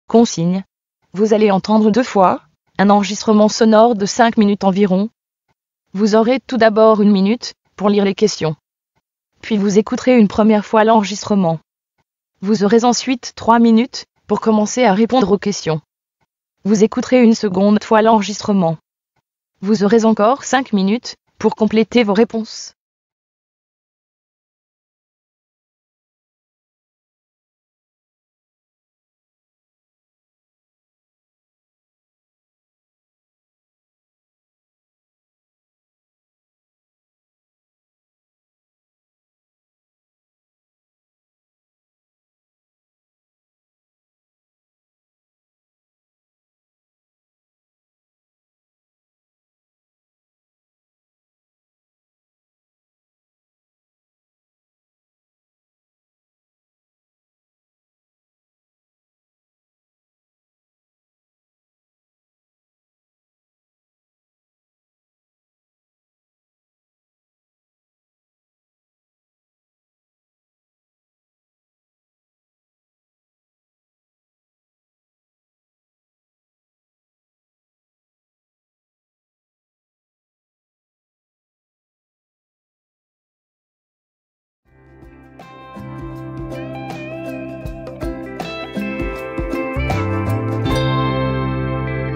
Consigne. Vous allez entendre 2 fois un enregistrement sonore de 5 minutes environ. Vous aurez tout d'abord 1 minute pour lire les questions. Puis vous écouterez une première fois l'enregistrement. Vous aurez ensuite 3 minutes pour commencer à répondre aux questions. Vous écouterez une seconde fois l'enregistrement. Vous aurez encore 5 minutes pour compléter vos réponses.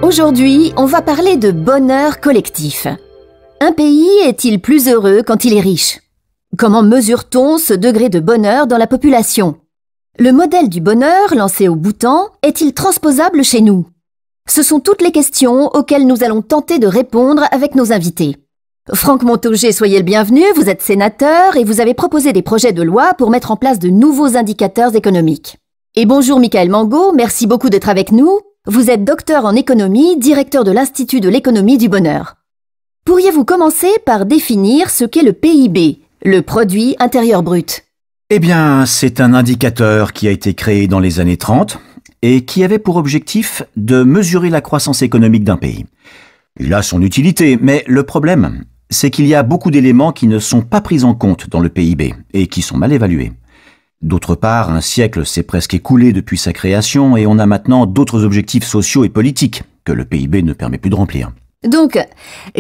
Aujourd'hui, on va parler de bonheur collectif. Un pays est-il plus heureux quand il est riche? Comment mesure-t-on ce degré de bonheur dans la population? Le modèle du bonheur lancé au Bhoutan est-il transposable chez nous? Ce sont toutes les questions auxquelles nous allons tenter de répondre avec nos invités. Franck Montaugé, soyez le bienvenu, vous êtes sénateur et vous avez proposé des projets de loi pour mettre en place de nouveaux indicateurs économiques. Et bonjour Michaël Mangot, merci beaucoup d'être avec nous. Vous êtes docteur en économie, directeur de l'Institut de l'économie du bonheur. Pourriez-vous commencer par définir ce qu'est le PIB, le produit intérieur brut? Eh bien, c'est un indicateur qui a été créé dans les années 30 et qui avait pour objectif de mesurer la croissance économique d'un pays. Il a son utilité, mais le problème, c'est qu'il y a beaucoup d'éléments qui ne sont pas pris en compte dans le PIB et qui sont mal évalués. D'autre part, un siècle s'est presque écoulé depuis sa création et on a maintenant d'autres objectifs sociaux et politiques que le PIB ne permet plus de remplir. Donc,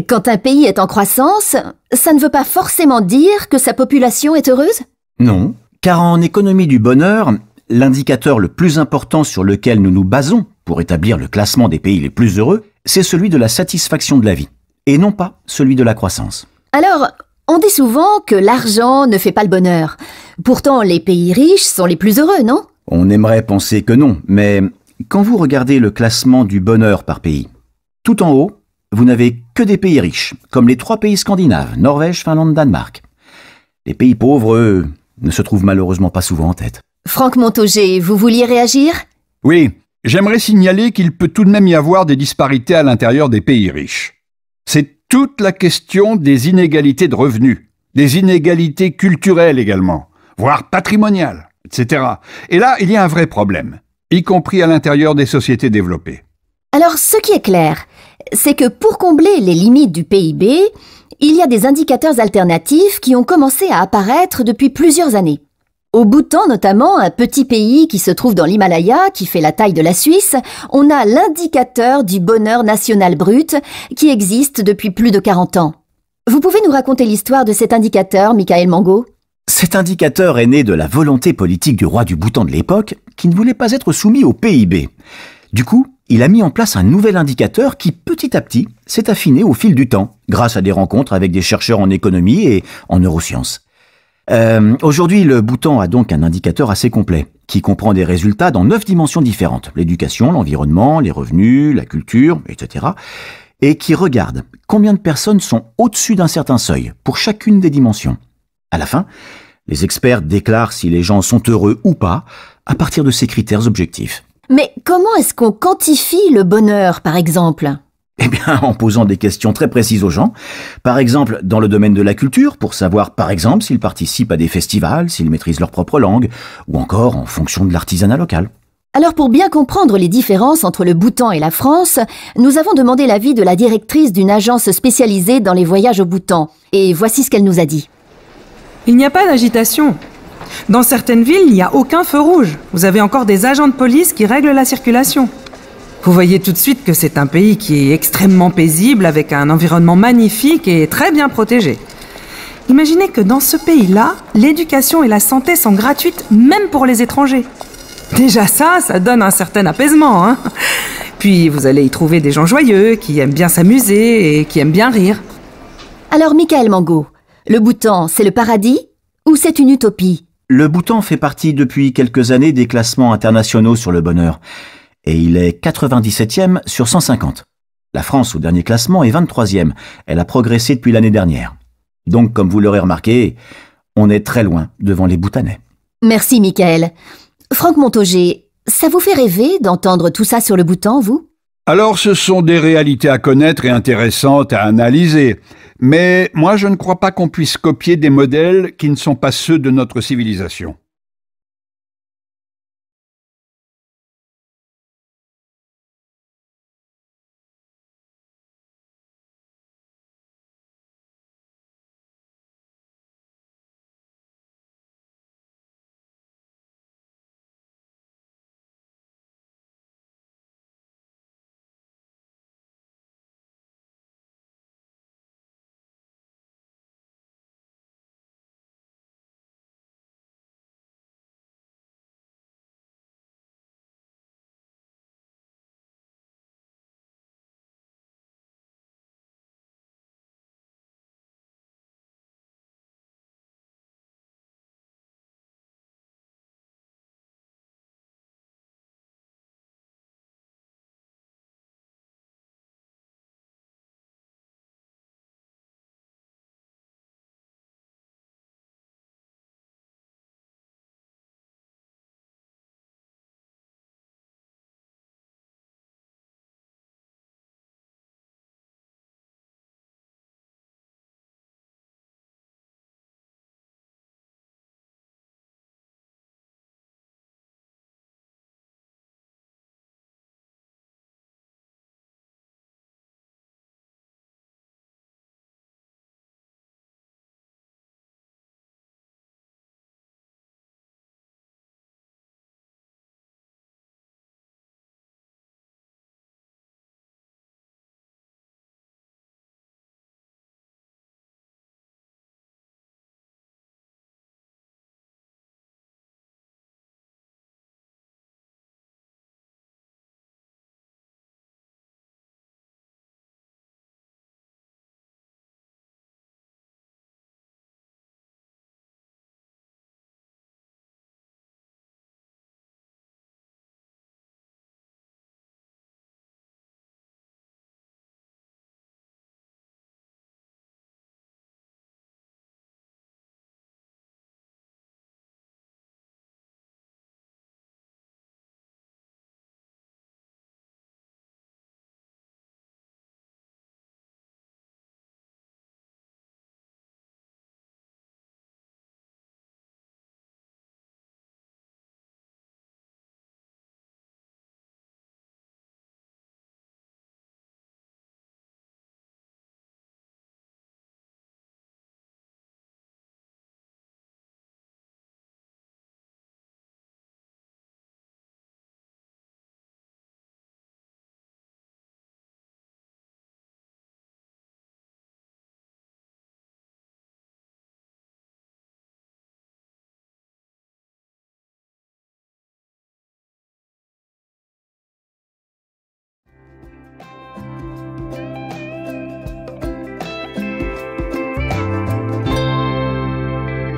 quand un pays est en croissance, ça ne veut pas forcément dire que sa population est heureuse? Non, car en économie du bonheur, l'indicateur le plus important sur lequel nous nous basons pour établir le classement des pays les plus heureux, c'est celui de la satisfaction de la vie, et non pas celui de la croissance. Alors, on dit souvent que l'argent ne fait pas le bonheur. Pourtant, les pays riches sont les plus heureux, non? On aimerait penser que non, mais quand vous regardez le classement du bonheur par pays, tout en haut, vous n'avez que des pays riches, comme les 3 pays scandinaves, Norvège, Finlande, Danemark. Les pays pauvres, eux, ne se trouvent malheureusement pas souvent en tête. Franck Montaugé, vous vouliez réagir? Oui, j'aimerais signaler qu'il peut tout de même y avoir des disparités à l'intérieur des pays riches. C'est toute la question des inégalités de revenus, des inégalités culturelles également, voire patrimoniales, etc. Et là, il y a un vrai problème, y compris à l'intérieur des sociétés développées. Alors, ce qui est clair, c'est que pour combler les limites du PIB, il y a des indicateurs alternatifs qui ont commencé à apparaître depuis plusieurs années. Au Bhoutan notamment, un petit pays qui se trouve dans l'Himalaya, qui fait la taille de la Suisse, on a l'indicateur du bonheur national brut qui existe depuis plus de 40 ans. Vous pouvez nous raconter l'histoire de cet indicateur, Michaël Mangot? Cet indicateur est né de la volonté politique du roi du Bhoutan de l'époque, qui ne voulait pas être soumis au PIB. Du coup, il a mis en place un nouvel indicateur qui, petit à petit, s'est affiné au fil du temps, grâce à des rencontres avec des chercheurs en économie et en neurosciences. Aujourd'hui, le Bhoutan a donc un indicateur assez complet, qui comprend des résultats dans 9 dimensions différentes, l'éducation, l'environnement, les revenus, la culture, etc., et qui regarde combien de personnes sont au-dessus d'un certain seuil, pour chacune des dimensions. À la fin, les experts déclarent si les gens sont heureux ou pas, à partir de ces critères objectifs. Mais comment est-ce qu'on quantifie le bonheur, par exemple? Eh bien, en posant des questions très précises aux gens. Par exemple, dans le domaine de la culture, pour savoir, par exemple, s'ils participent à des festivals, s'ils maîtrisent leur propre langue, ou encore en fonction de l'artisanat local. Alors, pour bien comprendre les différences entre le Bhoutan et la France, nous avons demandé l'avis de la directrice d'une agence spécialisée dans les voyages au Bhoutan. Et voici ce qu'elle nous a dit. Il n'y a pas d'agitation. Dans certaines villes, il n'y a aucun feu rouge. Vous avez encore des agents de police qui règlent la circulation. Vous voyez tout de suite que c'est un pays qui est extrêmement paisible, avec un environnement magnifique et très bien protégé. Imaginez que dans ce pays-là, l'éducation et la santé sont gratuites même pour les étrangers. Déjà ça donne un certain apaisement, hein. Puis vous allez y trouver des gens joyeux, qui aiment bien s'amuser et qui aiment bien rire. Alors, Michael Mango, le Bhoutan, c'est le paradis ou c'est une utopie? Le Bhoutan fait partie depuis quelques années des classements internationaux sur le bonheur. Et il est 97e sur 150. La France, au dernier classement, est 23e. Elle a progressé depuis l'année dernière. Donc, comme vous l'aurez remarqué, on est très loin devant les Bhoutanais. Merci, Michael. Franck Montaugé, ça vous fait rêver d'entendre tout ça sur le Bhoutan, vous? Alors ce sont des réalités à connaître et intéressantes à analyser. Mais moi je ne crois pas qu'on puisse copier des modèles qui ne sont pas ceux de notre civilisation.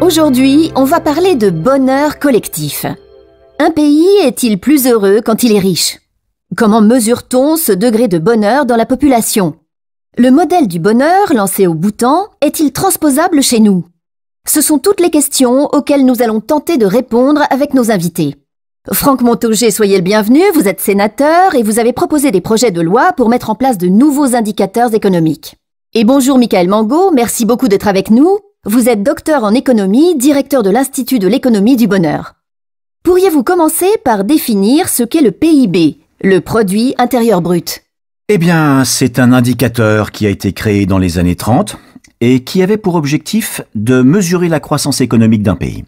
Aujourd'hui, on va parler de bonheur collectif. Un pays est-il plus heureux quand il est riche? Comment mesure-t-on ce degré de bonheur dans la population? Le modèle du bonheur lancé au Bhoutan est-il transposable chez nous? Ce sont toutes les questions auxquelles nous allons tenter de répondre avec nos invités. Franck Montaugé, soyez le bienvenu, vous êtes sénateur et vous avez proposé des projets de loi pour mettre en place de nouveaux indicateurs économiques. Et bonjour Michael Mango, merci beaucoup d'être avec nous. Vous êtes docteur en économie, directeur de l'Institut de l'économie du bonheur. Pourriez-vous commencer par définir ce qu'est le PIB, le produit intérieur brut? Eh bien, c'est un indicateur qui a été créé dans les années 30 et qui avait pour objectif de mesurer la croissance économique d'un pays.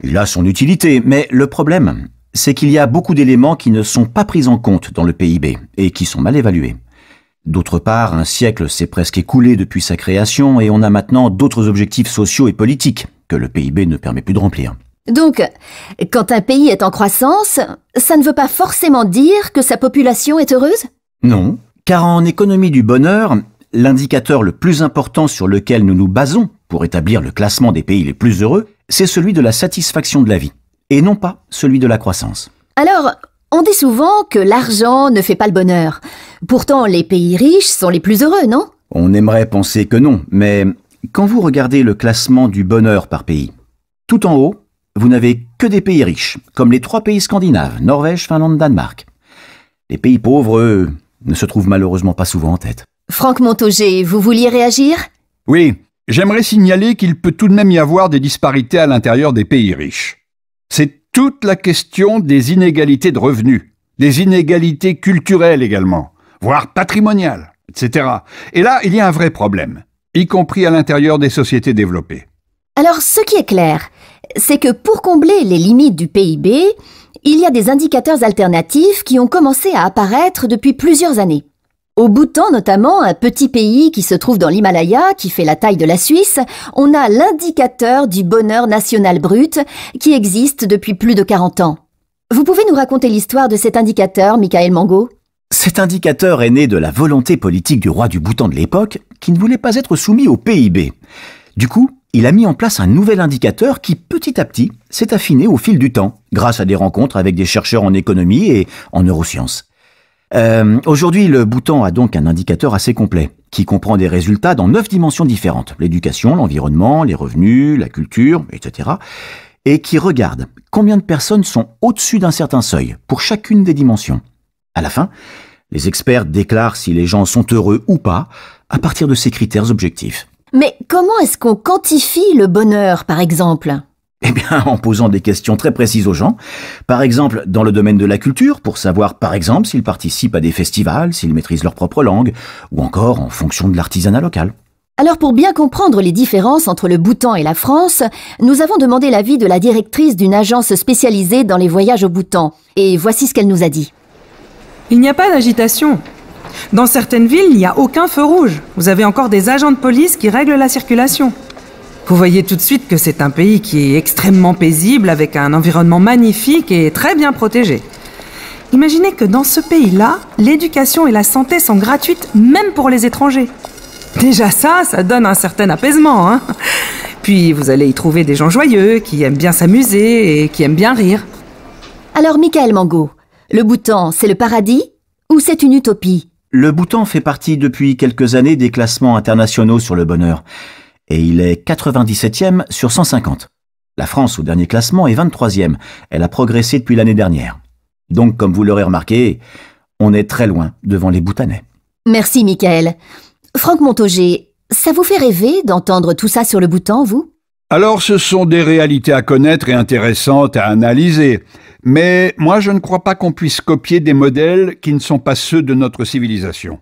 Il a son utilité, mais le problème, c'est qu'il y a beaucoup d'éléments qui ne sont pas pris en compte dans le PIB et qui sont mal évalués. D'autre part, un siècle s'est presque écoulé depuis sa création et on a maintenant d'autres objectifs sociaux et politiques que le PIB ne permet plus de remplir. Donc, quand un pays est en croissance, ça ne veut pas forcément dire que sa population est heureuse? Non, car en économie du bonheur, l'indicateur le plus important sur lequel nous nous basons pour établir le classement des pays les plus heureux, c'est celui de la satisfaction de la vie, et non pas celui de la croissance. Alors, on dit souvent que l'argent ne fait pas le bonheur. Pourtant, les pays riches sont les plus heureux, non? On aimerait penser que non, mais quand vous regardez le classement du bonheur par pays, tout en haut, vous n'avez que des pays riches, comme les 3 pays scandinaves, Norvège, Finlande, Danemark. Les pays pauvres, eux, ne se trouvent malheureusement pas souvent en tête. Franck Montaugé, vous vouliez réagir? Oui, j'aimerais signaler qu'il peut tout de même y avoir des disparités à l'intérieur des pays riches. C'est toute la question des inégalités de revenus, des inégalités culturelles également, voire patrimoniales, etc. Et là, il y a un vrai problème, y compris à l'intérieur des sociétés développées. Alors, ce qui est clair, c'est que pour combler les limites du PIB, il y a des indicateurs alternatifs qui ont commencé à apparaître depuis plusieurs années. Au Bhoutan notamment, un petit pays qui se trouve dans l'Himalaya, qui fait la taille de la Suisse, on a l'indicateur du bonheur national brut qui existe depuis plus de 40 ans. Vous pouvez nous raconter l'histoire de cet indicateur, Michael Mango? Cet indicateur est né de la volonté politique du roi du Bhoutan de l'époque qui ne voulait pas être soumis au PIB. Du coup, il a mis en place un nouvel indicateur qui, petit à petit, s'est affiné au fil du temps, grâce à des rencontres avec des chercheurs en économie et en neurosciences. Aujourd'hui, le Bhoutan a donc un indicateur assez complet, qui comprend des résultats dans 9 dimensions différentes, l'éducation, l'environnement, les revenus, la culture, etc., et qui regarde combien de personnes sont au-dessus d'un certain seuil, pour chacune des dimensions. À la fin, les experts déclarent si les gens sont heureux ou pas, à partir de ces critères objectifs. Mais comment est-ce qu'on quantifie le bonheur, par exemple? Eh bien, en posant des questions très précises aux gens. Par exemple, dans le domaine de la culture, pour savoir, par exemple, s'ils participent à des festivals, s'ils maîtrisent leur propre langue, ou encore en fonction de l'artisanat local. Alors pour bien comprendre les différences entre le Bhoutan et la France, nous avons demandé l'avis de la directrice d'une agence spécialisée dans les voyages au Bhoutan. Et voici ce qu'elle nous a dit. Il n'y a pas d'agitation. Dans certaines villes, il n'y a aucun feu rouge. Vous avez encore des agents de police qui règlent la circulation. Vous voyez tout de suite que c'est un pays qui est extrêmement paisible, avec un environnement magnifique et très bien protégé. Imaginez que dans ce pays-là, l'éducation et la santé sont gratuites même pour les étrangers. Déjà ça donne un certain apaisement, hein. Puis vous allez y trouver des gens joyeux, qui aiment bien s'amuser et qui aiment bien rire. Alors Michael Mango, le Bhoutan, c'est le paradis ou c'est une utopie? Le Bhoutan fait partie depuis quelques années des classements internationaux sur le bonheur. Et il est 97e sur 150. La France, au dernier classement, est 23e. Elle a progressé depuis l'année dernière. Donc, comme vous l'aurez remarqué, on est très loin devant les Bhoutanais. Merci, Michael. Franck Montaugé, ça vous fait rêver d'entendre tout ça sur le Bhoutan, vous? Alors, ce sont des réalités à connaître et intéressantes à analyser. Mais moi, je ne crois pas qu'on puisse copier des modèles qui ne sont pas ceux de notre civilisation.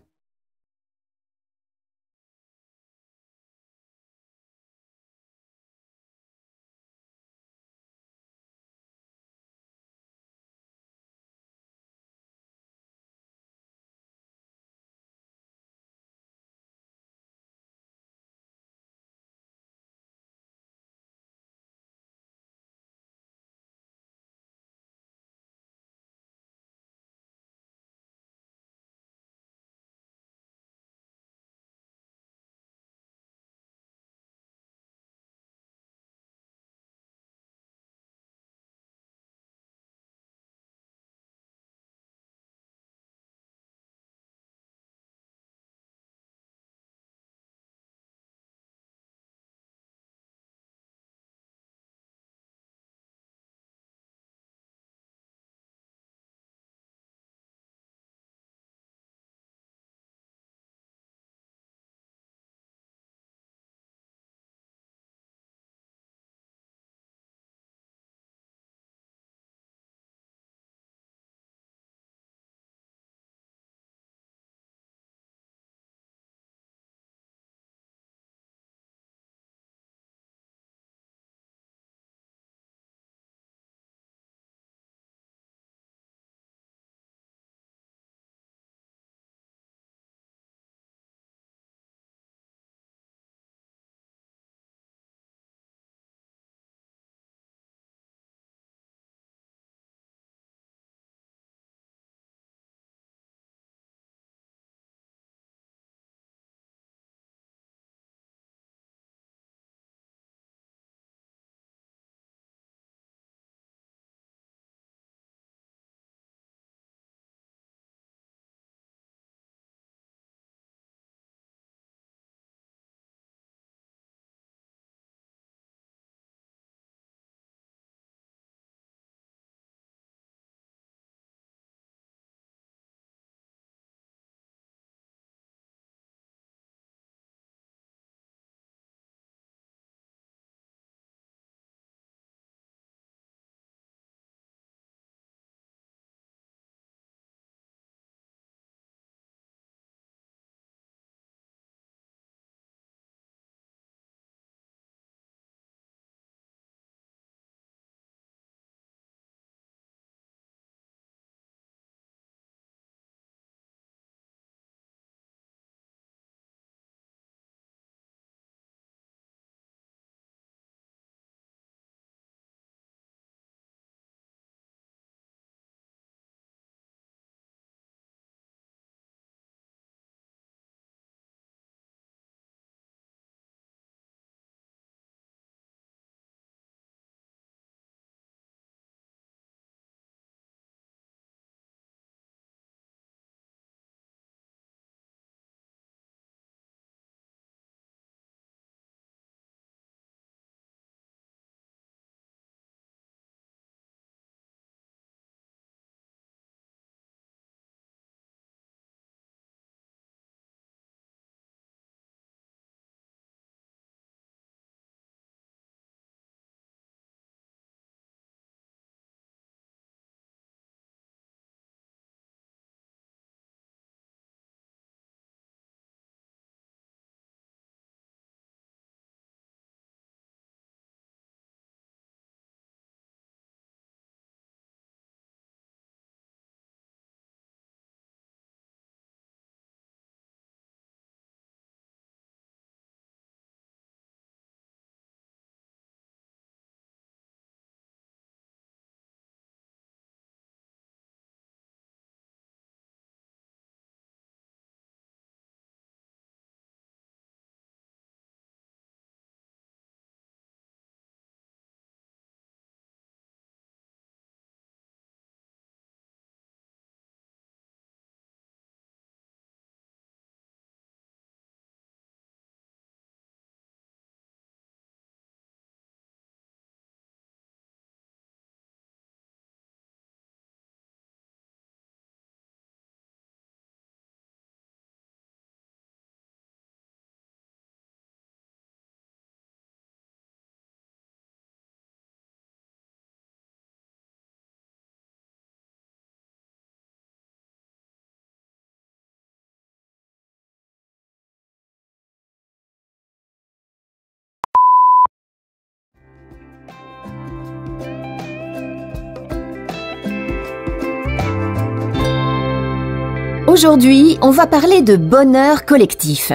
Aujourd'hui, on va parler de bonheur collectif.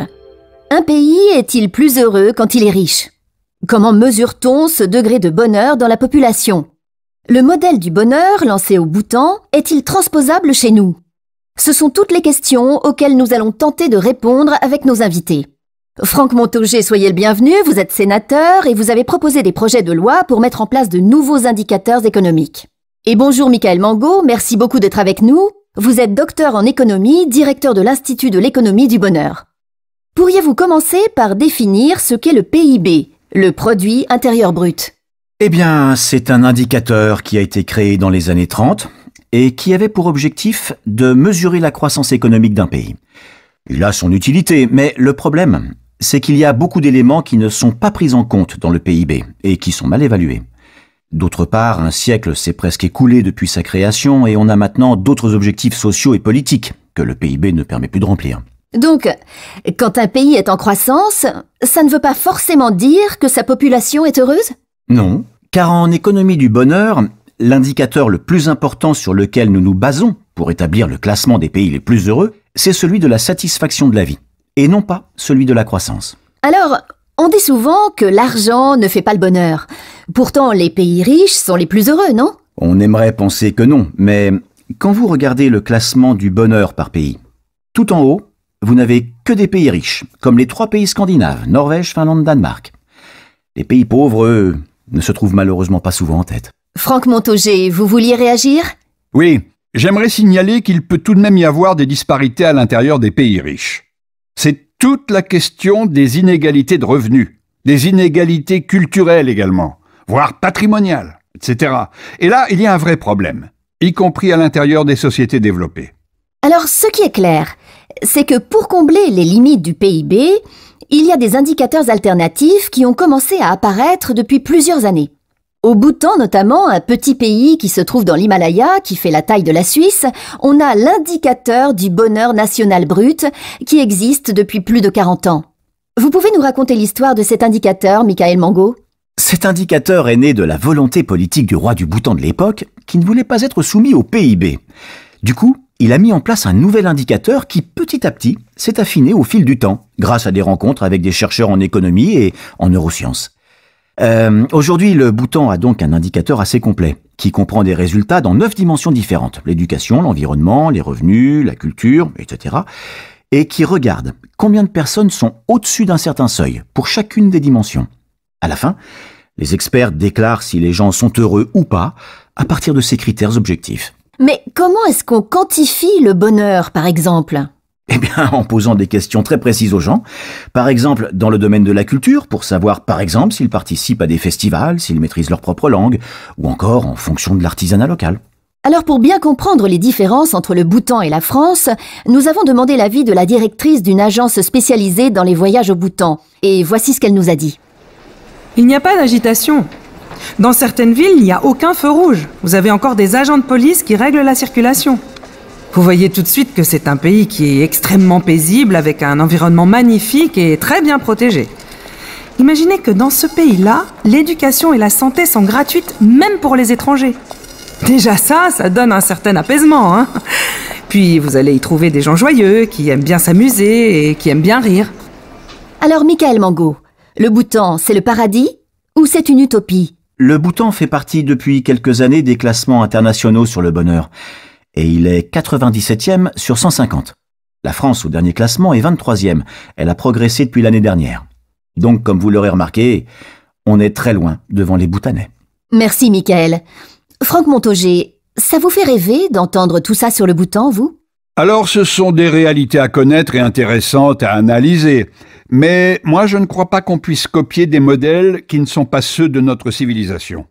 Un pays est-il plus heureux quand il est riche? Comment mesure-t-on ce degré de bonheur dans la population? Le modèle du bonheur lancé au Bhoutan est-il transposable chez nous? Ce sont toutes les questions auxquelles nous allons tenter de répondre avec nos invités. Franck Montaugé, soyez le bienvenu, vous êtes sénateur et vous avez proposé des projets de loi pour mettre en place de nouveaux indicateurs économiques. Et bonjour Michaël Mangot, merci beaucoup d'être avec nous. Vous êtes docteur en économie, directeur de l'Institut de l'économie du bonheur. Pourriez-vous commencer par définir ce qu'est le PIB, le produit intérieur brut? Eh bien, c'est un indicateur qui a été créé dans les années 30 et qui avait pour objectif de mesurer la croissance économique d'un pays. Il a son utilité, mais le problème, c'est qu'il y a beaucoup d'éléments qui ne sont pas pris en compte dans le PIB et qui sont mal évalués. D'autre part, un siècle s'est presque écoulé depuis sa création et on a maintenant d'autres objectifs sociaux et politiques que le PIB ne permet plus de remplir. Donc, quand un pays est en croissance, ça ne veut pas forcément dire que sa population est heureuse? Non, car en économie du bonheur, l'indicateur le plus important sur lequel nous nous basons pour établir le classement des pays les plus heureux, c'est celui de la satisfaction de la vie, et non pas celui de la croissance. Alors, on dit souvent que l'argent ne fait pas le bonheur. Pourtant, les pays riches sont les plus heureux, non? On aimerait penser que non, mais quand vous regardez le classement du bonheur par pays, tout en haut, vous n'avez que des pays riches, comme les 3 pays scandinaves, Norvège, Finlande, Danemark. Les pays pauvres, eux, ne se trouvent malheureusement pas souvent en tête. Franck Montaugé, vous vouliez réagir? Oui, j'aimerais signaler qu'il peut tout de même y avoir des disparités à l'intérieur des pays riches. C'est toute la question des inégalités de revenus, des inégalités culturelles également, voire patrimoniales, etc. Et là, il y a un vrai problème, y compris à l'intérieur des sociétés développées. Alors, ce qui est clair, c'est que pour combler les limites du PIB, il y a des indicateurs alternatifs qui ont commencé à apparaître depuis plusieurs années. Au Bhoutan notamment, un petit pays qui se trouve dans l'Himalaya, qui fait la taille de la Suisse, on a l'indicateur du bonheur national brut qui existe depuis plus de 40 ans. Vous pouvez nous raconter l'histoire de cet indicateur, Michaël Mangot? Cet indicateur est né de la volonté politique du roi du Bhoutan de l'époque qui ne voulait pas être soumis au PIB. Du coup, il a mis en place un nouvel indicateur qui, petit à petit, s'est affiné au fil du temps, grâce à des rencontres avec des chercheurs en économie et en neurosciences. Aujourd'hui, le Bhoutan a donc un indicateur assez complet, qui comprend des résultats dans 9 dimensions différentes, l'éducation, l'environnement, les revenus, la culture, etc., et qui regarde combien de personnes sont au-dessus d'un certain seuil, pour chacune des dimensions. À la fin, les experts déclarent si les gens sont heureux ou pas, à partir de ces critères objectifs. Mais comment est-ce qu'on quantifie le bonheur, par exemple? Eh bien, en posant des questions très précises aux gens. Par exemple, dans le domaine de la culture, pour savoir, par exemple, s'ils participent à des festivals, s'ils maîtrisent leur propre langue, ou encore en fonction de l'artisanat local. Alors, pour bien comprendre les différences entre le Bhoutan et la France, nous avons demandé l'avis de la directrice d'une agence spécialisée dans les voyages au Bhoutan. Et voici ce qu'elle nous a dit. Il n'y a pas d'agitation. Dans certaines villes, il n'y a aucun feu rouge. Vous avez encore des agents de police qui règlent la circulation. Vous voyez tout de suite que c'est un pays qui est extrêmement paisible, avec un environnement magnifique et très bien protégé. Imaginez que dans ce pays-là, l'éducation et la santé sont gratuites, même pour les étrangers. Déjà ça donne un certain apaisement, hein. Puis vous allez y trouver des gens joyeux, qui aiment bien s'amuser et qui aiment bien rire. Alors, Michaël Mangot, le Bhoutan, c'est le paradis ou c'est une utopie? Le Bhoutan fait partie depuis quelques années des classements internationaux sur le bonheur. Et il est 97e sur 150. La France, au dernier classement, est 23e. Elle a progressé depuis l'année dernière. Donc, comme vous l'aurez remarqué, on est très loin devant les Bhoutanais. Merci, Michaël. Franck Montaugé, ça vous fait rêver d'entendre tout ça sur le Bhoutan, vous? Alors, ce sont des réalités à connaître et intéressantes à analyser. Mais moi, je ne crois pas qu'on puisse copier des modèles qui ne sont pas ceux de notre civilisation.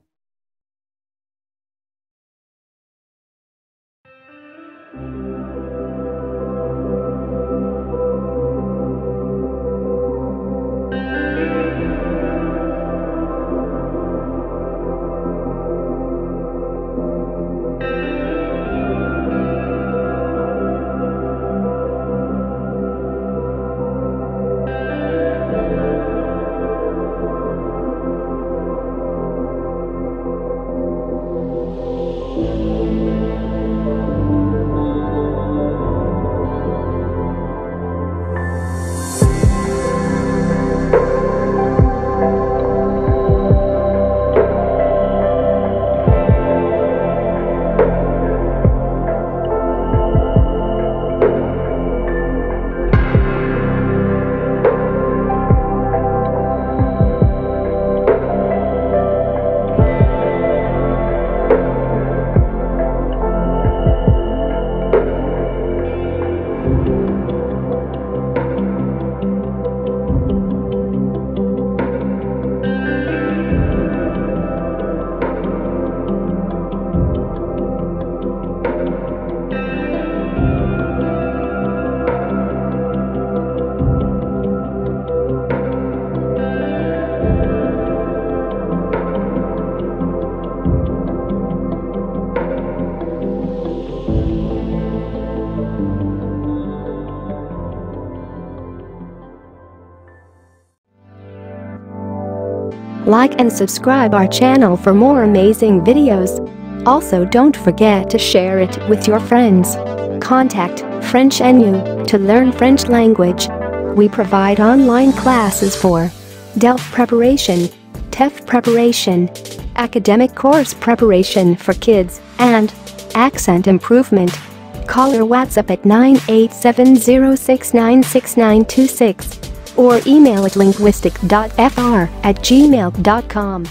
Like and subscribe our channel for more amazing videos. Also, don't forget to share it with your friends. Contact French NU to learn French language. We provide online classes for DELF preparation, TEF preparation, academic course preparation for kids, and accent improvement. Call or WhatsApp at 98706966926 or email at linguistic.fr@gmail.com.